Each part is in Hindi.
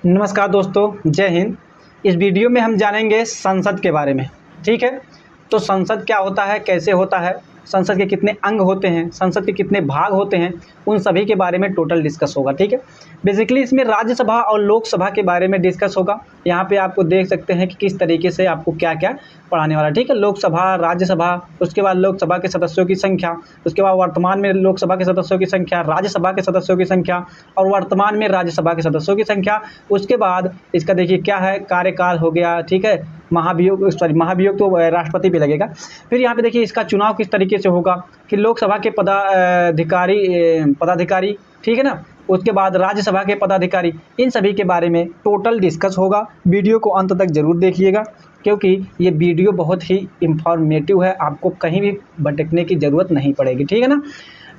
नमस्कार दोस्तों, जय हिंद। इस वीडियो में हम जानेंगे संसद के बारे में। ठीक है, तो संसद क्या होता है, कैसे होता है, संसद के कितने अंग होते हैं, संसद के कितने भाग होते हैं, उन सभी के बारे में टोटल डिस्कस होगा। ठीक है, बेसिकली इसमें राज्यसभा और लोकसभा के बारे में डिस्कस होगा। यहाँ पे आपको देख सकते हैं कि किस तरीके से आपको क्या क्या पढ़ाने वाला है। ठीक है, लोकसभा, राज्यसभा, उसके बाद लोकसभा के सदस्यों की संख्या, उसके बाद वर्तमान में लोकसभा के सदस्यों की संख्या, राज्यसभा के सदस्यों की संख्या और वर्तमान में राज्यसभा के सदस्यों की संख्या। उसके बाद इसका देखिए क्या है, कार्यकाल हो गया। ठीक है, महाभियोग तो राष्ट्रपति भी लगेगा। फिर यहाँ पे देखिए इसका चुनाव किस तरीके से होगा कि लोकसभा के पदाधिकारी, ठीक है ना, उसके बाद राज्यसभा के पदाधिकारी, इन सभी के बारे में टोटल डिस्कस होगा। वीडियो को अंत तक जरूर देखिएगा क्योंकि ये वीडियो बहुत ही इंफॉर्मेटिव है, आपको कहीं भी भटकने की ज़रूरत नहीं पड़ेगी। ठीक है ना,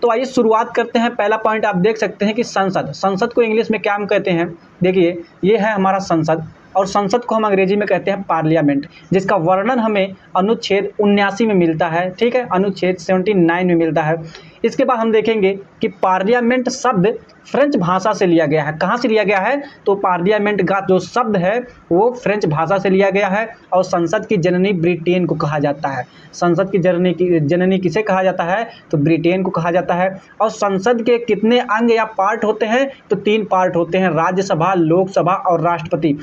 तो आइए शुरुआत करते हैं। पहला पॉइंट आप देख सकते हैं कि संसद को इंग्लिश में क्या हम कहते हैं। देखिए ये है हमारा संसद, और संसद को हम अंग्रेजी में कहते हैं पार्लियामेंट, जिसका वर्णन हमें अनुच्छेद 79 में मिलता है। ठीक है, अनुच्छेद 79 में मिलता है। इसके बाद हम देखेंगे कि पार्लियामेंट शब्द फ्रेंच भाषा से लिया गया है। कहाँ से लिया गया है? तो पार्लियामेंट का जो शब्द है वो फ्रेंच भाषा से लिया गया है। और संसद की जननी ब्रिटेन को कहा जाता है। संसद की जननी किसे कहा जाता है? तो ब्रिटेन को कहा जाता है। और संसद के कितने अंग या पार्ट होते हैं? तो 3 पार्ट होते हैं, राज्यसभा, लोकसभा और राष्ट्रपति।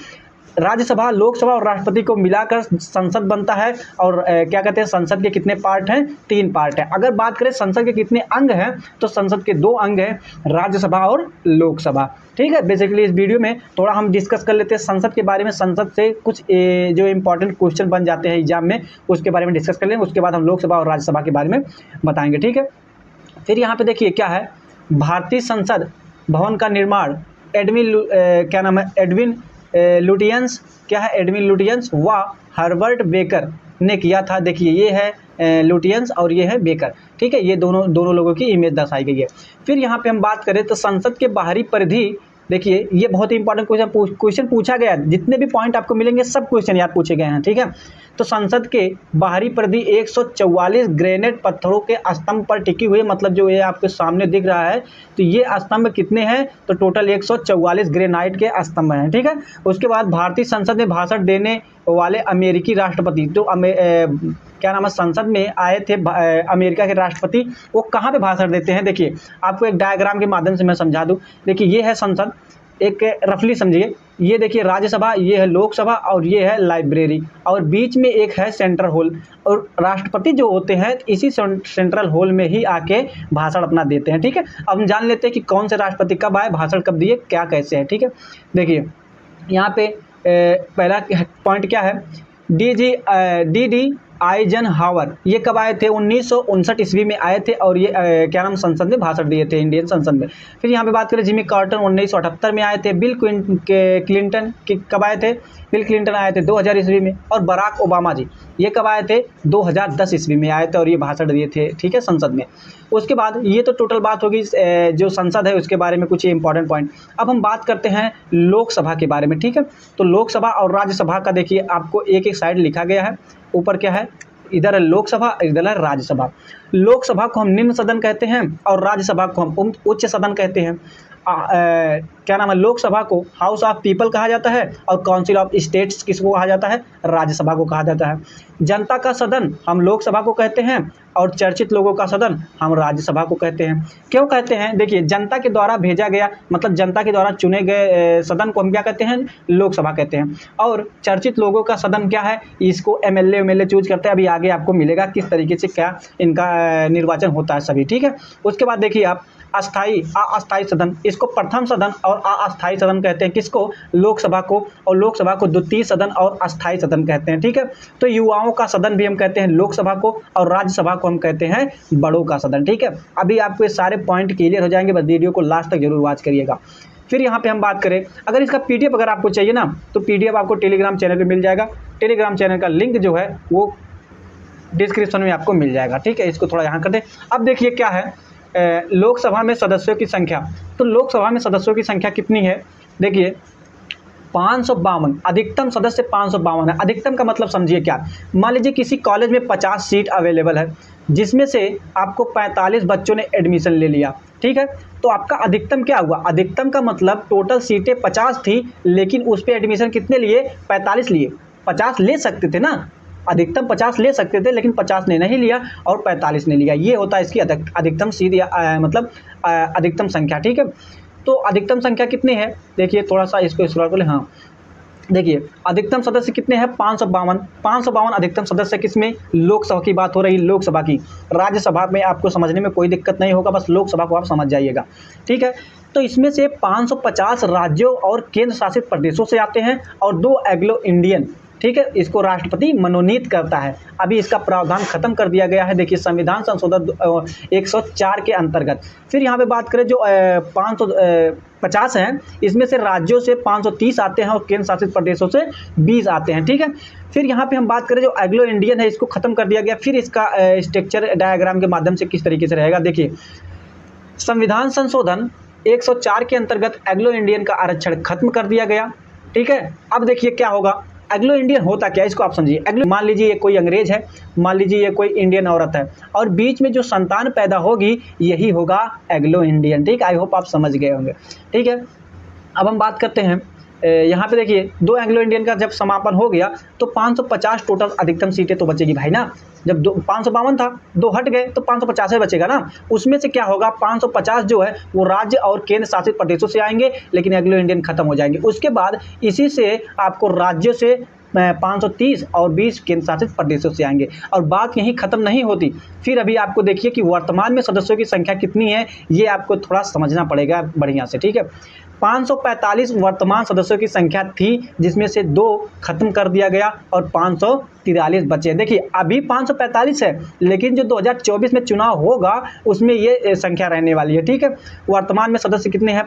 राज्यसभा, लोकसभा और राष्ट्रपति को मिलाकर संसद बनता है। और क्या कहते हैं, संसद के कितने पार्ट हैं? 3 पार्ट हैं। अगर बात करें संसद के कितने अंग हैं, तो संसद के 2 अंग हैं, राज्यसभा और लोकसभा। ठीक है, बेसिकली इस वीडियो में थोड़ा हम डिस्कस कर लेते हैं संसद के बारे में। संसद से कुछ जो इंपॉर्टेंट क्वेश्चन बन जाते हैं एग्जाम में, उसके बारे में डिस्कस कर लेंगे। उसके बाद हम लोकसभा और राज्यसभा के बारे में बताएंगे। ठीक है, फिर यहाँ पे देखिए क्या है, भारतीय संसद भवन का निर्माण एडविन लुटियंस व हर्बर्ट बेकर ने किया था। देखिए ये है लुटियंस और ये है बेकर। ठीक है, ये दोनों लोगों की इमेज दर्शाई गई है। फिर यहाँ पे हम बात करें तो संसद के बाहरी परिधि, देखिए ये बहुत ही इंपॉर्टेंट क्वेश्चन पूछा गया है। जितने भी पॉइंट आपको मिलेंगे सब क्वेश्चन याद पूछे गए हैं। ठीक है, तो संसद के बाहरी परिधि 144 ग्रेनाइट पत्थरों के स्तंभ पर टिकी हुई है। मतलब जो ये आपके सामने दिख रहा है, तो ये स्तंभ कितने हैं? तो टोटल 144 ग्रेनाइट के स्तंभ हैं। ठीक है, उसके बाद भारतीय संसद में भाषण देने वाले अमेरिकी राष्ट्रपति, तो क्या नाम है, संसद में आए थे अमेरिका के राष्ट्रपति, वो कहाँ पे भाषण देते हैं? देखिए आपको एक डायग्राम के माध्यम से मैं समझा दूं। देखिए ये है संसद, एक रफली समझिए। ये देखिए राज्यसभा, ये है लोकसभा और ये है लाइब्रेरी, और बीच में एक है सेंट्रल हॉल। और राष्ट्रपति जो होते हैं इसी सेंट्रल हॉल में ही आके भाषण अपना देते हैं। ठीक है, अब हम जान लेते हैं कि कौन से राष्ट्रपति कब आए, भाषण कब दिए, क्या कैसे है। ठीक है, देखिए यहाँ पे पहला पॉइंट क्या है, डी आइजनहावर, ये कब आए थे? 1959 ईस्वी में आए थे। और ये क्या नाम, संसद में भाषण दिए थे, इंडियन संसद में। फिर यहाँ पे बात करें जिमी कार्टर 1978 में आए थे। बिल क्लिंटन कब आए थे? बिल क्लिंटन आए थे 2000 ईस्वी में। और बराक ओबामा जी ये कब आए थे? 2010 ईस्वी में आए थे और ये भाषण दिए थे। ठीक है, संसद में। उसके बाद ये तो टोटल बात होगी जो संसद है उसके बारे में, कुछ इंपॉर्टेंट पॉइंट। अब हम बात करते हैं लोकसभा के बारे में। ठीक है, तो लोकसभा और राज्यसभा का देखिए आपको एक एक साइड लिखा गया है। ऊपर क्या है, इधर है लोकसभा, इधर है राज्यसभा। लोकसभा को हम निम्न सदन कहते हैं और राज्यसभा को हम उच्च सदन कहते हैं। क्या नाम है, लोकसभा को हाउस ऑफ पीपल कहा जाता है और काउंसिल ऑफ स्टेट्स किसको कहा जाता है? राज्यसभा को कहा जाता है। जनता का सदन हम लोकसभा को कहते हैं और चर्चित लोगों का सदन हम राज्यसभा को कहते हैं। क्यों कहते हैं? देखिए जनता के द्वारा भेजा गया, मतलब जनता के द्वारा चुने गए सदन को हम क्या कहते हैं? लोकसभा कहते हैं। और चर्चित लोगों का सदन क्या है? इसको एमएलए चूज करते हैं। अभी आगे आपको मिलेगा किस तरीके से क्या इनका निर्वाचन होता है सभी। ठीक है, उसके बाद देखिए आप अस्थायी सदन, इसको प्रथम सदन और अस्थायी सदन कहते हैं। किसको? लोकसभा को। और लोकसभा को द्वितीय सदन और अस्थायी सदन कहते हैं। ठीक है, तो युवाओं का सदन भी हम कहते हैं लोकसभा को, और राज्यसभा को हम कहते हैं बड़ों का सदन। ठीक है, अभी आपको ये सारे पॉइंट क्लियर हो जाएंगे, बस वीडियो को लास्ट तक जरूर वॉच करिएगा। फिर यहाँ पे हम बात करें, अगर इसका पीडीएफ अगर आपको चाहिए ना, तो पीडीएफ आपको टेलीग्राम चैनल पे मिल जाएगा। टेलीग्राम चैनल का लिंक जो है वो डिस्क्रिप्शन में आपको मिल जाएगा। ठीक है, इसको थोड़ा यहाँ कर दें। अब देखिए क्या है, लोकसभा में सदस्यों की संख्या। तो लोकसभा में सदस्यों की संख्या कितनी है? देखिए 552, अधिकतम सदस्य 552 है। अधिकतम का मतलब समझिए क्या, मान लीजिए किसी कॉलेज में 50 सीट अवेलेबल है, जिसमें से आपको 45 बच्चों ने एडमिशन ले लिया, ठीक है, तो आपका अधिकतम क्या हुआ, अधिकतम का मतलब टोटल सीटें 50 थी, लेकिन उस पर एडमिशन कितने लिए, 45 लिए। 50 ले सकते थे ना, अधिकतम 50 ले सकते थे, लेकिन 50 ने नहीं लिया और 45 ने लिया। ये होता है इसकी अधिकतम सीट या मतलब अधिकतम संख्या, ठीक है। तो अधिकतम संख्या कितनी है, देखिए थोड़ा सा इसको स्क्रॉल कर ले। हाँ देखिए अधिकतम सदस्य कितने हैं, 552। 552 अधिकतम सदस्य किसमें, लोकसभा की बात हो रही, लोकसभा की। राज्यसभा में आपको समझने में कोई दिक्कत नहीं होगा, बस लोकसभा को आप समझ जाइएगा, ठीक है। तो इसमें से 550 राज्यों और केंद्र शासित प्रदेशों से आते हैं और 2 एंग्लो इंडियन, ठीक है, इसको राष्ट्रपति मनोनीत करता है। अभी इसका प्रावधान खत्म कर दिया गया है, देखिए संविधान संशोधन 104 के अंतर्गत। फिर यहाँ पे बात करें जो 550 हैं, इसमें से राज्यों से 530 आते हैं और केंद्र शासित प्रदेशों से 20 आते हैं, ठीक है। फिर यहाँ पे हम बात करें जो एंग्लो इंडियन है, इसको खत्म कर दिया गया। फिर इसका स्ट्रक्चर डायग्राम के माध्यम से किस तरीके से रहेगा, देखिए संविधान संशोधन 104 के अंतर्गत एंग्लो इंडियन का आरक्षण खत्म कर दिया गया, ठीक है। अब देखिए क्या होगा, एंग्लो इंडियन होता क्या है, इसको आप समझिए। एंग्लो, मान लीजिए ये कोई अंग्रेज है, मान लीजिए ये कोई इंडियन औरत है, और बीच में जो संतान पैदा होगी यही होगा एंग्लो इंडियन, ठीक। आई होप आप समझ गए होंगे, ठीक है। अब हम बात करते हैं यहाँ पे, देखिए 2 एंग्लो इंडियन का जब समापन हो गया तो 550 टोटल अधिकतम सीटें तो बचेगी भाई ना। जब 552 था, 2 हट गए तो 550 ही बचेगा ना। उसमें से क्या होगा, 550 जो है वो राज्य और केंद्र शासित प्रदेशों से आएंगे, लेकिन एंग्लो इंडियन खत्म हो जाएंगे। उसके बाद इसी से आपको राज्यों से 530 और 20 केंद्र शासित प्रदेशों से आएंगे। और बात यहीं खत्म नहीं होती, फिर अभी आपको देखिए कि वर्तमान में सदस्यों की संख्या कितनी है, ये आपको थोड़ा समझना पड़ेगा बढ़िया से, ठीक है। 545 वर्तमान सदस्यों की संख्या थी, जिसमें से 2 खत्म कर दिया गया और 543 बचे। देखिए अभी 545 है, लेकिन जो 2024 में चुनाव होगा उसमें ये संख्या रहने वाली है, ठीक है। वर्तमान में सदस्य कितने हैं,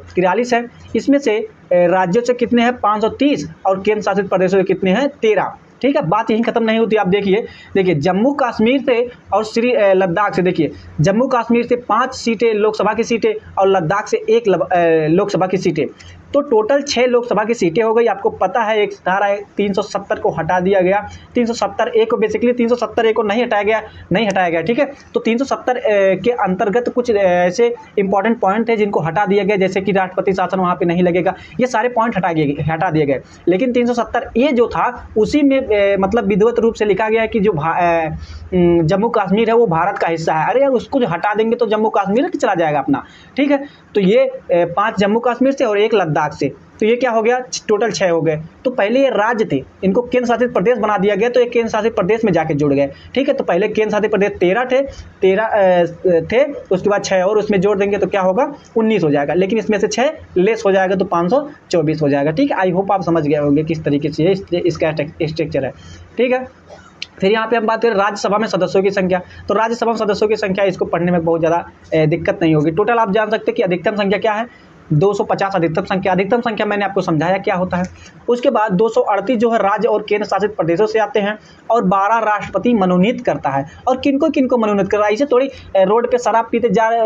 43 है। इसमें से राज्यों से कितने हैं, 530 और केंद्र शासित प्रदेशों से कितने हैं, 13, ठीक है। बात यहीं खत्म नहीं होती, आप देखिए जम्मू कश्मीर से और श्री लद्दाख से, देखिए जम्मू कश्मीर से 5 सीटें लोकसभा की सीटें और लद्दाख से 1 लोकसभा की सीटें, तो टोटल 6 लोकसभा की सीटें हो गई। आपको पता है एक धारा 370 को हटा दिया गया, 370 ए को, बेसिकली 370 ए को नहीं हटाया गया, ठीक है। तो 370 के अंतर्गत कुछ ऐसे इंपॉर्टेंट पॉइंट थे जिनको हटा दिया गया, जैसे कि राष्ट्रपति शासन वहाँ पे नहीं लगेगा, ये सारे पॉइंट हटा दिए गए। लेकिन 370 ए जो था उसी में मतलब विधिवत रूप से लिखा गया है कि जो जम्मू कश्मीर है वो भारत का हिस्सा है। अरे यार उसको जो हटा देंगे तो जम्मू कश्मीर चला जाएगा अपना, ठीक है। तो ये 5 जम्मू कश्मीर से और 1 लद्दाख से, तो ये क्या हो गया, टोटल 6 हो गए। तो पहले ये राज्य थे, इनको केंद्र शासित प्रदेश बना दिया गया, तो ये केंद्र शासित प्रदेश में जाके जुड़ गए, ठीक है। तो पहले केंद्र शासित प्रदेश 13 थे, उसके बाद 6 और उसमें जोड़ देंगे तो क्या होगा, 19 हो जाएगा। लेकिन इसमें से 6 लेस हो जाएगा तो 524 हो जाएगा, ठीक है। आई होप आप समझ गए होंगे किस तरीके से इसका स्ट्रक्चर है, ठीक है। फिर यहाँ पे हम बात करें राज्यसभा में सदस्यों की संख्या, तो राज्यसभा में सदस्यों की संख्या, इसको पढ़ने में बहुत ज़्यादा दिक्कत नहीं होगी। टोटल आप जान सकते हैं कि अधिकतम संख्या क्या है, 250 अधिकतम संख्या मैंने आपको समझाया क्या होता है। उसके बाद 238 जो है राज्य और केंद्र शासित प्रदेशों से आते हैं और 12 राष्ट्रपति मनोनीत करता है। और किनको मनोनीत कर रहा है, इसे थोड़ी रोड पे शराब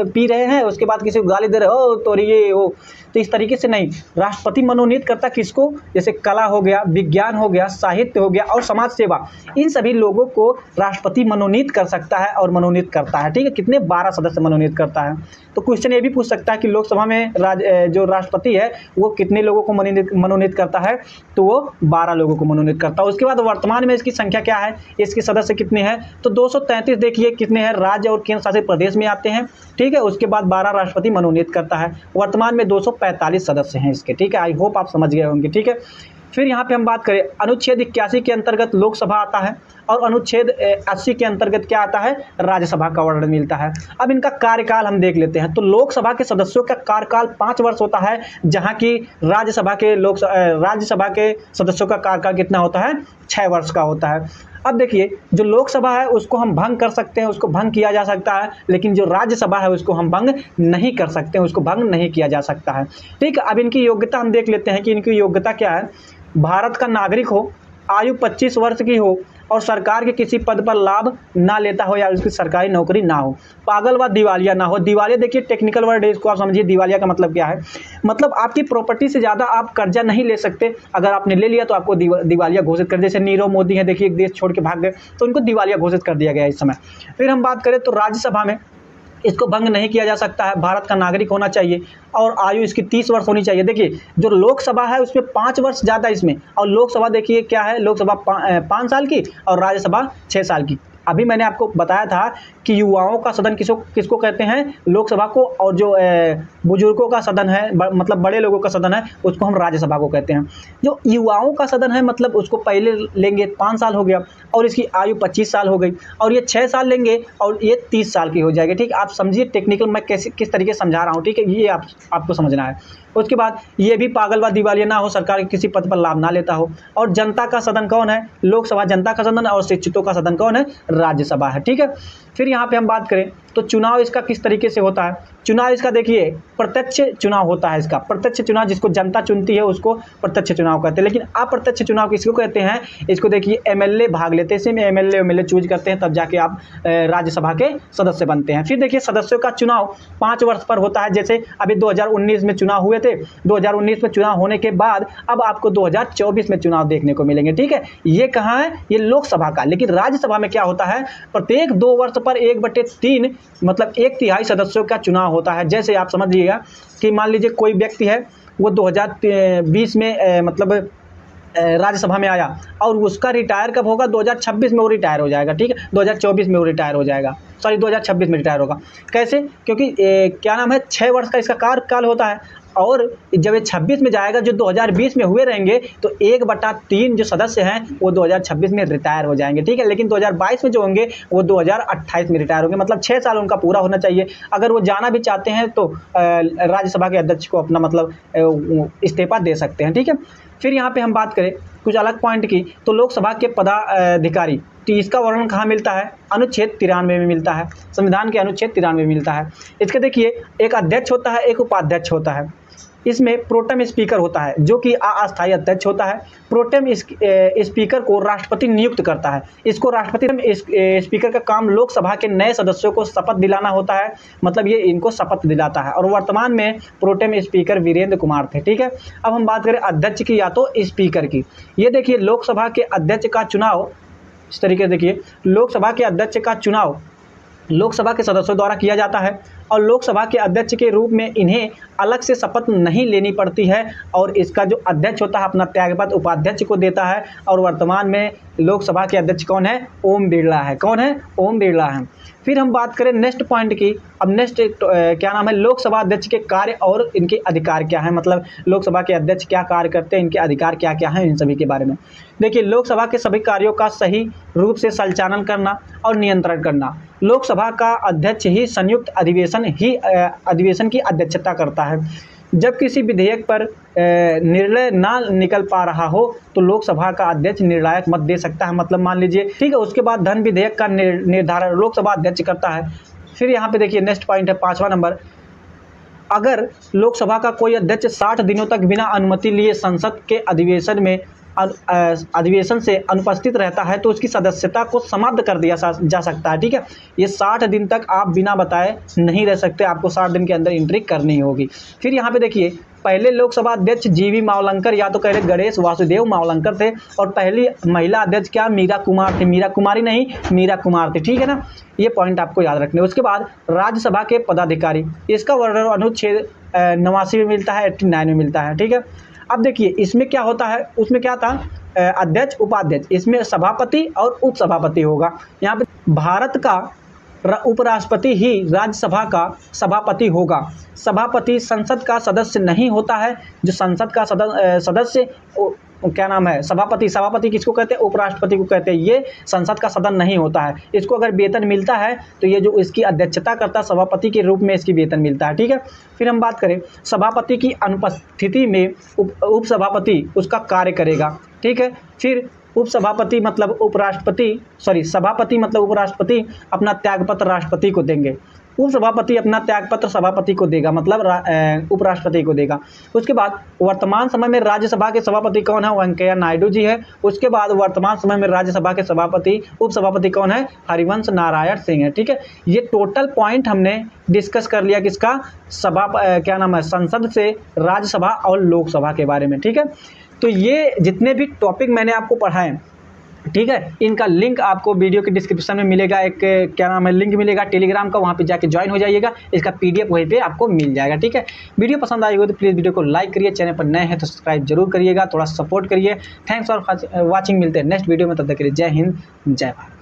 पी रहे हैं उसके बाद किसी को गाली दे रहे हो तो ये हो, तो इस तरीके से नहीं। राष्ट्रपति मनोनीत करता किसको, जैसे कला हो गया, विज्ञान हो गया, साहित्य हो गया और समाज सेवा, इन सभी लोगों को राष्ट्रपति मनोनीत कर सकता है और मनोनीत करता है, ठीक है। कितने, 12 सदस्य मनोनीत करता है। तो क्वेश्चन ये भी पूछ सकता है कि लोकसभा में जो राष्ट्रपति है वो कितने लोगों को मनोनीत करता है, तो वो 12 लोगों को मनोनीत करता है। उसके बाद वर्तमान में इसकी संख्या क्या है, इसके सदस्य कितने हैं, तो 233 देखिए कितने हैं, राज्य और केंद्र शासित प्रदेश में आते हैं, ठीक है। उसके बाद 12 राष्ट्रपति मनोनीत करता है। वर्तमान में 245 सदस्य हैं इसके, ठीक है। आई होप आप समझ गए होंगे, ठीक है। फिर यहाँ पे हम बात करें, अनुच्छेद 81 के अंतर्गत लोकसभा आता है और अनुच्छेद 80 के अंतर्गत क्या आता है, राज्यसभा का वर्णन मिलता है। अब इनका कार्यकाल हम देख लेते हैं। तो लोकसभा के सदस्यों का कार्यकाल 5 वर्ष होता है, जहाँ की राज्यसभा के सदस्यों का कार्यकाल कितना होता है, 6 वर्ष का होता है। अब देखिए जो लोकसभा है उसको हम भंग कर सकते हैं, उसको भंग किया जा सकता है, लेकिन जो राज्यसभा है उसको हम भंग नहीं कर सकते हैं, उसको भंग नहीं किया जा सकता है, ठीक है। अब इनकी योग्यता हम देख लेते हैं कि इनकी योग्यता क्या है। भारत का नागरिक हो, आयु 25 वर्ष की हो और सरकार के किसी पद पर लाभ ना लेता हो या उसकी सरकारी नौकरी ना हो। पागल व दिवालिया ना हो। दिवालिया देखिए टेक्निकल वर्ड है, इसको आप समझिए। दिवालिया का मतलब क्या है? मतलब आपकी प्रॉपर्टी से ज़्यादा आप कर्जा नहीं ले सकते। अगर आपने ले लिया तो आपको दिवालिया घोषित कर। जैसे नीरव मोदी है, देखिए एक देश छोड़ के भाग गए तो उनको दिवालिया घोषित कर दिया गया इस समय। फिर हम बात करें तो राज्यसभा में इसको भंग नहीं किया जा सकता है। भारत का नागरिक होना चाहिए और आयु इसकी 30 वर्ष होनी चाहिए। देखिए जो लोकसभा है उसमें 5 वर्ष ज़्यादा इसमें, और लोकसभा देखिए क्या है, लोकसभा 5 साल की और राज्यसभा 6 साल की। अभी मैंने आपको बताया था कि युवाओं का सदन किसको कहते हैं, लोकसभा को, और जो बुजुर्गों का सदन है, मतलब बड़े लोगों का सदन है, उसको हम राज्यसभा को कहते हैं। जो युवाओं का सदन है मतलब उसको पहले लेंगे 5 साल हो गया और इसकी आयु 25 साल हो गई, और ये 6 साल लेंगे और ये 30 साल की हो जाएगी। ठीक, आप समझिए टेक्निकल मैं किस तरीके से समझा रहा हूँ। ठीक है, ये आपको समझना है। उसके बाद ये भी पागल व दिवालिया ना हो, सरकार के किसी पद पर लाभ ना लेता हो। और जनता का सदन कौन है? लोकसभा जनता का सदन है, और शिक्षितों का सदन कौन है? राज्यसभा है। ठीक है, फिर यहाँ पे हम बात करें तो चुनाव इसका किस तरीके से होता है। चुनाव इसका देखिए प्रत्यक्ष चुनाव होता है। इसका प्रत्यक्ष चुनाव जिसको जनता चुनती है उसको प्रत्यक्ष चुनाव कहते हैं। लेकिन अप्रत्यक्ष चुनाव किसको कहते हैं? इसको देखिए एमएलए भाग लेते हैं, इसमें एमएलए चूज करते हैं, तब जाके आप राज्यसभा के सदस्य बनते हैं। फिर देखिए सदस्यों का चुनाव 5 वर्ष पर होता है। जैसे अभी 2019 में चुनाव हुए थे, 2019 में चुनाव होने के बाद अब आपको 2024 में चुनाव देखने को मिलेंगे। ठीक है, ये कहाँ है? ये लोकसभा का। लेकिन राज्यसभा में क्या होता है? प्रत्येक 2 वर्ष पर 1/3 मतलब 1/3 सदस्यों का चुनाव होता है। जैसे आप समझ लीजिएगा कि मान लीजिए कोई व्यक्ति है, वो 2020 में मतलब राज्यसभा में आया और उसका रिटायर कब होगा? 2026 में वो रिटायर हो जाएगा। ठीक है, 2024 में वो रिटायर हो जाएगा, सॉरी 2026 में रिटायर होगा। कैसे? क्योंकि क्या नाम है, 6 वर्ष का इसका कार्यकाल होता है, और जब ये 26 में जाएगा, जो 2020 में हुए रहेंगे, तो 1/3 जो सदस्य हैं वो 2026 में रिटायर हो जाएंगे। ठीक है, लेकिन 2022 में जो होंगे वो 2028 में रिटायर होंगे। मतलब 6 साल उनका पूरा होना चाहिए। अगर वो जाना भी चाहते हैं तो राज्यसभा के अध्यक्ष को अपना मतलब इस्तीफा दे सकते हैं। ठीक है, फिर यहाँ पे हम बात करें कुछ अलग पॉइंट की, तो लोकसभा के पदाधिकारी, तो इसका वर्णन कहाँ मिलता है? अनुच्छेद 93 में मिलता है। संविधान के अनुच्छेद 93 में मिलता है। इसके देखिए एक अध्यक्ष होता है, एक उपाध्यक्ष होता है। इसमें प्रोटेम स्पीकर होता है जो कि अस्थायी अध्यक्ष होता है। प्रोटेम स्पीकर को राष्ट्रपति नियुक्त करता है। इसको राष्ट्रपति स्पीकर का काम लोकसभा के नए सदस्यों को शपथ दिलाना होता है, मतलब ये इनको शपथ दिलाता है। और वर्तमान में प्रोटेम स्पीकर वीरेंद्र कुमार थे। ठीक है, अब हम बात करें अध्यक्ष की या तो स्पीकर की। ये देखिए लोकसभा के अध्यक्ष का चुनाव इस तरीके से, देखिए लोकसभा के अध्यक्ष का चुनाव लोकसभा के सदस्यों द्वारा किया जाता है, और लोकसभा के अध्यक्ष के रूप में इन्हें अलग से शपथ नहीं लेनी पड़ती है, और इसका जो अध्यक्ष होता है अपना त्यागपत्र उपाध्यक्ष को देता है। और वर्तमान में लोकसभा के अध्यक्ष कौन है? ओम बिरला है। कौन है? ओम बिरला है। फिर हम बात करें नेक्स्ट पॉइंट की। अब नेक्स्ट क्या नाम है, लोकसभा अध्यक्ष के कार्य और इनके अधिकार क्या है, मतलब लोकसभा के अध्यक्ष क्या कार्य करते हैं, इनके अधिकार क्या क्या हैं, इन सभी के बारे में देखिए। लोकसभा के सभी कार्यों का सही रूप से संचालन करना और नियंत्रण करना। लोकसभा का अध्यक्ष ही संयुक्त अधिवेशन की अध्यक्षता करता है। जब किसी विधेयक पर निर्णय ना निकल पा रहा हो तो लोकसभा का अध्यक्ष निर्णायक मत दे सकता है। मतलब मान लीजिए, ठीक है, उसके बाद धन विधेयक का निर्धारण लोकसभा अध्यक्ष करता है। फिर यहाँ पे देखिए नेक्स्ट पॉइंट है 5वां नंबर। अगर लोकसभा का कोई अध्यक्ष 60 दिनों तक बिना अनुमति लिए संसद के अधिवेशन से अनुपस्थित रहता है तो उसकी सदस्यता को समाप्त कर दिया जा सकता है। ठीक है, ये 60 दिन तक आप बिना बताए नहीं रह सकते, आपको 60 दिन के अंदर एंट्री करनी होगी। फिर यहाँ पे देखिए पहले लोकसभा अध्यक्ष जीवी मावलंकर या तो कह रहे गणेश वासुदेव मावलंकर थे, और पहली महिला अध्यक्छ क्या? मीरा कुमार थी। मीरा कुमारी नहीं, मीरा कुमार थी। ठीक है ना, ये पॉइंट आपको याद रखने। उसके बाद राज्यसभा के पदाधिकारी, इसका वर्णन अनुच्छेद 89 में मिलता है, 89 में मिलता है। ठीक है, अब देखिए इसमें क्या होता है, उसमें क्या था, अध्यक्ष उपाध्यक्ष, इसमें सभापति और उपसभापति होगा। यहाँ पे भारत का उपराष्ट्रपति ही राज्यसभा का सभापति होगा। सभापति संसद का सदस्य नहीं होता है। जो संसद का सदस्य क्या नाम है, सभापति किसको कहते हैं? उपराष्ट्रपति को कहते हैं। ये संसद का सदन नहीं होता है। इसको अगर वेतन मिलता है तो ये जो इसकी अध्यक्षता करता है सभापति के रूप में इसकी वेतन मिलता है। ठीक है, फिर हम बात करें सभापति की अनुपस्थिति में उपसभापति उसका कार्य करेगा। ठीक है, फिर उपसभापति मतलब उपराष्ट्रपति, सॉरी सभापति मतलब उपराष्ट्रपति अपना त्यागपत्र राष्ट्रपति को देंगे। उपसभापति अपना त्यागपत्र सभापति को देगा, मतलब उपराष्ट्रपति को देगा। उसके बाद वर्तमान समय में राज्यसभा के सभापति कौन है? वेंकैया नायडू जी है। उसके बाद वर्तमान समय में राज्यसभा के सभापति उपसभापति कौन है? हरिवंश नारायण सिंह है। ठीक है, ये टोटल पॉइंट हमने डिस्कस कर लिया किसका? क्या नाम है, संसद से राज्यसभा और लोकसभा के बारे में। ठीक है, तो ये जितने भी टॉपिक मैंने आपको पढ़ाए, ठीक है, इनका लिंक आपको वीडियो के डिस्क्रिप्शन में मिलेगा। एक क्या नाम है, लिंक मिलेगा टेलीग्राम का, वहाँ पे जाके ज्वाइन हो जाइएगा। इसका PDF वहीं पे आपको मिल जाएगा। ठीक है, वीडियो पसंद आई हो तो प्लीज़ वीडियो को लाइक करिए, चैनल पर नए हैं तो सब्सक्राइब जरूर करिएगा, थोड़ा सपोर्ट करिए। थैंक्स फॉर वॉचिंग, मिलते हैं नेक्स्ट वीडियो में, तब तक के लिए जय हिंद, जय भारत।